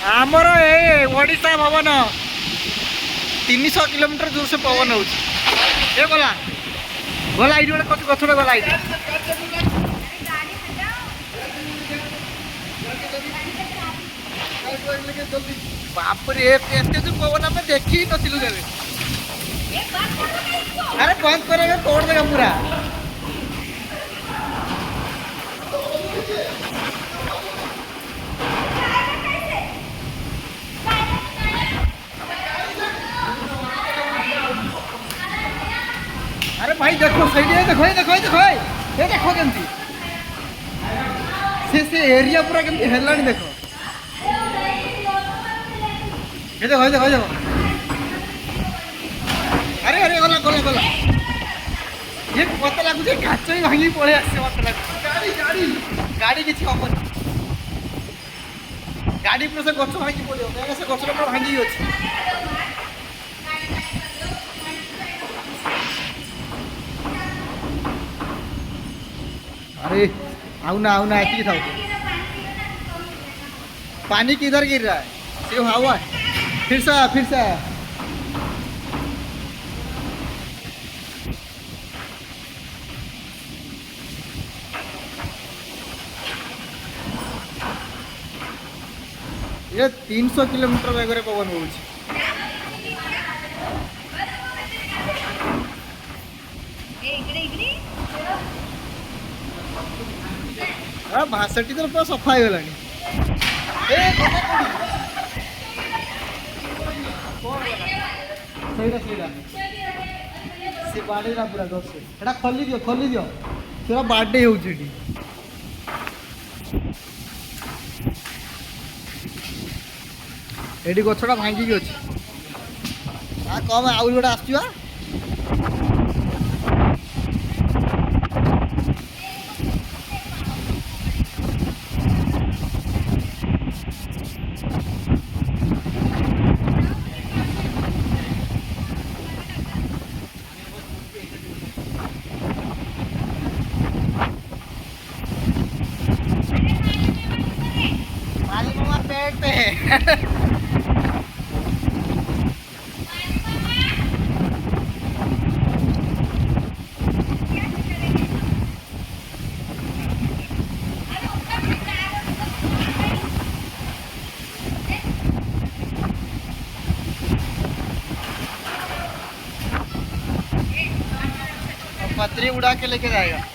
आमर ए ओडिशा भवन 300 किलोमीटर दूर से पवन हो गला गला ये गोटे गछड़े गला बापरे एते जो पवन आम देखी नथिलु केबे अरे बंद करेगा तोड़ देगा पूरा अरे भाई देखो सही देखो देखो देखो ये देखो केमती से एरिया पूरा केमती हेलानी देखो ये देखो देखो देखो अरे अरे गला गला गला ये मत लगुच काच ही भांगी पड़े आसे मत लगुच गाड़ी गाड़ी गाड़ी किसी हम गाड़ी पूरा से गछ भांगी पड़ो से गछ पूरा भांगी अच्छे अरे आउ ना ऐसी था पानी किधर गिर रहा है सिर्फ हवा है फिर से ये 300 किलोमीटर वेगर पवन हो भाषाटी तो पूरा सफा हो गला से बाड़ेगा पूरा दस से खोली दियो पूरा बाडे हो एडी गछटा भांगी अच्छे कम आउ गोटे आसुआ पेट पे है पतरी उड़ा के लेके जाएगा।